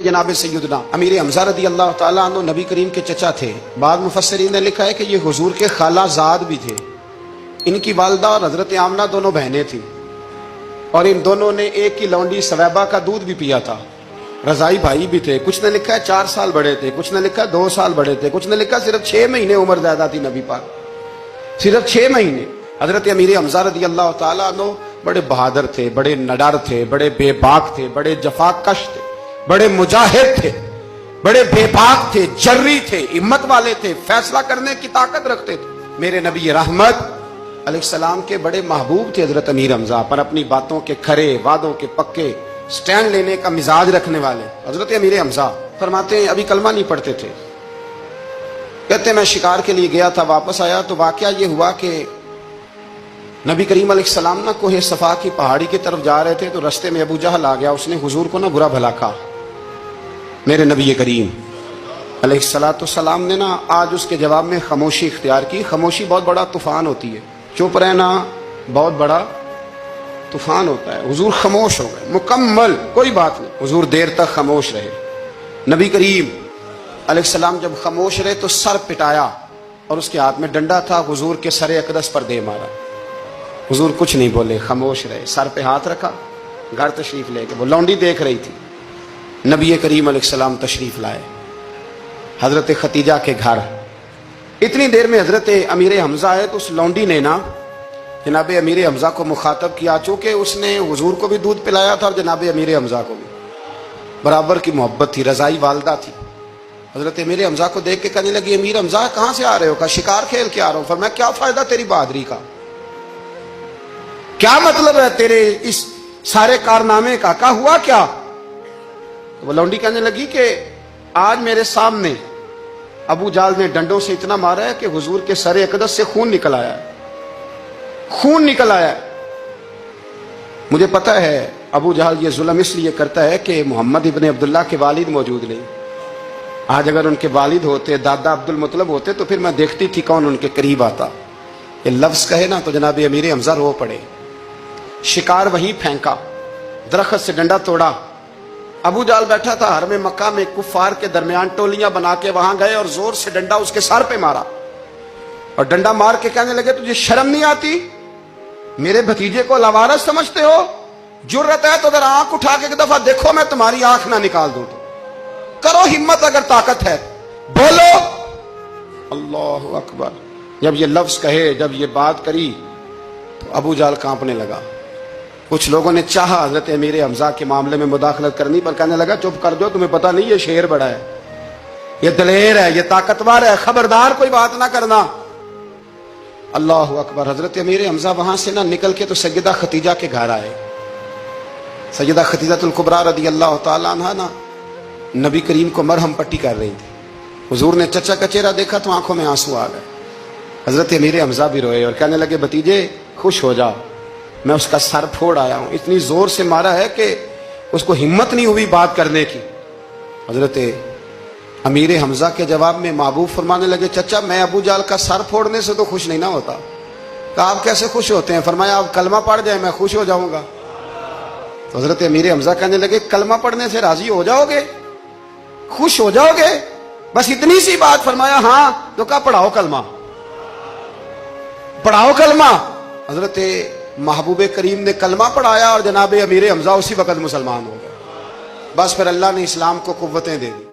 جناب سیدنا امیر حمزہ رضی اللہ تعالیٰ عنہ نبی کریم کے چچا تھے۔ بعض مفسرین نے لکھا ہے کہ یہ حضور کے خالہ زاد بھی تھے۔ ان کی والدہ اور حضرت آمنہ دونوں بہنیں تھیں، اور ان دونوں نے ایک ہی لونڈی سویبہ کا دودھ بھی پیا تھا۔ رضائی بھائی بھی تھے، کچھ نے لکھا ہے 4 سال بڑے تھے، کچھ نے لکھا ہے 2 سال بڑے تھے، کچھ نے لکھا ہے صرف 6 مہینے عمر زیادہ تھی نبی پاک، صرف 6 مہینے۔ حضرت امیر حمزہ رضی اللہ تعالیٰ عنہ بڑے بہادر تھے، بڑے نڈر تھے، بڑے بے باک تھے، بڑے جفا کش تھے، بڑے مجاہد تھے، بڑے بے باک تھے، جری تھے، ہمت والے تھے، فیصلہ کرنے کی طاقت رکھتے تھے۔ میرے نبی رحمت علیہ السلام کے بڑے محبوب تھے حضرت امیر حمزہ، پر اپنی باتوں کے کھرے، وعدوں کے پکے، سٹینڈ لینے کا مزاج رکھنے والے حضرت امیر حمزہ فرماتے ہیں ابھی کلمہ نہیں پڑھتے تھے، کہتے ہیں میں شکار کے لیے گیا تھا، واپس آیا تو واقعہ یہ ہوا کہ نبی کریم علیہ السلام نہ کوہ صفا کی پہاڑی کی طرف جا رہے تھے تو رستے میں ابو جہل آ گیا، اس نے حضور کو نہ برا بھلا کہا۔ میرے نبی کریم علیہ السلام نے نا آج اس کے جواب میں خاموشی اختیار کی۔ خاموشی بہت بڑا طوفان ہوتی ہے، چپ رہنا بہت بڑا طوفان ہوتا ہے۔ حضور خاموش ہو گئے، مکمل کوئی بات نہیں، حضور دیر تک خاموش رہے۔ نبی کریم علیہ السلام جب خاموش رہے تو سر پٹایا، اور اس کے ہاتھ میں ڈنڈا تھا، حضور کے سر اقدس پر دے مارا۔ حضور کچھ نہیں بولے، خاموش رہے، سر پہ ہاتھ رکھا، گھر تشریف لے کے وہ لونڈی دیکھ رہی تھی۔ نبی کریم علیہ السلام تشریف لائے حضرت ختیجہ کے گھر۔ اتنی دیر میں حضرت امیر حمزہ آئے تو اس لونڈی نے نا جناب امیر حمزہ کو مخاطب کیا، چونکہ اس نے حضور کو بھی دودھ پلایا تھا اور جناب امیر حمزہ کو بھی برابر کی محبت تھی، رضائی والدہ تھی۔ حضرت امیر حمزہ کو دیکھ کے کہنے لگی امیر حمزہ کہاں سے آ رہے ہو؟ کہا شکار کھیل کے آ رہا ہوں۔ فرمایا کیا فائدہ تیری بہادری کا، کیا مطلب ہے تیرے اس سارے کارنامے کا، کہا ہوا کیا؟ وہ لونڈی کہنے لگی کہ آج میرے سامنے ابو جہل نے ڈنڈوں سے اتنا مارا ہے کہ حضور کے سر اقدس سے خون نکل آیا ہے، خون نکل آیا ہے۔ مجھے پتا ہے ابو جہل یہ ظلم اس لیے کرتا ہے کہ محمد ابن عبداللہ کے والد موجود نہیں۔ آج اگر ان کے والد ہوتے، دادا عبد المطلب ہوتے تو پھر میں دیکھتی تھی کون ان کے قریب آتا۔ یہ لفظ کہے نا تو جناب امیر حمزہ رو پڑے۔ شکار وہیں پھینکا، درخت سے ڈنڈا توڑا۔ ابو جہل بیٹھا تھا حرم مکہ میں، کفار کے درمیان ٹولیاں بنا کے وہاں گئے اور زور سے ڈنڈا اس کے سر پہ مارا، اور ڈنڈا مار کے کہنے لگے تجھے شرم نہیں آتی؟ میرے بھتیجے کو لاوارث سمجھتے ہو؟ جرت ہے تو ذرا آنکھ اٹھا کے ایک دفعہ دیکھو، میں تمہاری آنکھ نہ نکال دوں تو کرو ہمت، اگر طاقت ہے بولو۔ اللہ اکبر۔ جب یہ لفظ کہے، جب یہ بات کری تو ابو جہل کانپنے لگا۔ کچھ لوگوں نے چاہا حضرت امیر حمزہ کے معاملے میں مداخلت کرنی، پر کہنے لگا چپ کر دو، تمہیں پتہ نہیں یہ شیر بڑا ہے، یہ دلیر ہے، یہ طاقتور ہے، خبردار کوئی بات نہ کرنا۔ اللہ اکبر۔ حضرت امیر حمزہ وہاں سے نہ نکل کے تو سیدہ ختیجہ کے گھر آئے۔ سیدہ ختیجہ الکبریٰ رضی اللہ تعالیٰ عنہا نا نبی کریم کو مرہم پٹی کر رہی تھی۔ حضور نے چچا کا چہرہ دیکھا تو آنکھوں میں آنسو آ گئے۔ حضرت امیر حمزہ بھی روئے اور کہنے لگے بھتیجے خوش ہو جاؤ، میں اس کا سر پھوڑ آیا ہوں، اتنی زور سے مارا ہے کہ اس کو ہمت نہیں ہوئی بات کرنے کی۔ حضرت امیر حمزہ کے جواب میں محبوب فرمانے لگے چچا میں ابو جہل کا سر پھوڑنے سے تو خوش نہیں نہ ہوتا۔ کہا آپ کیسے خوش ہوتے ہیں؟ فرمایا آپ کلمہ پڑھ جائیں میں خوش ہو جاؤں گا۔ تو حضرت امیر حمزہ کہنے لگے کلمہ پڑھنے سے راضی ہو جاؤ گے، خوش ہو جاؤ گے، بس اتنی سی بات؟ فرمایا ہاں۔ تو کہا پڑھاؤ کلمہ، پڑھاؤ کلمہ۔ حضرت محبوب کریم نے کلمہ پڑھایا اور جناب امیر حمزہ اسی وقت مسلمان ہو گئے۔ بس پھر اللہ نے اسلام کو قوتیں دے دی۔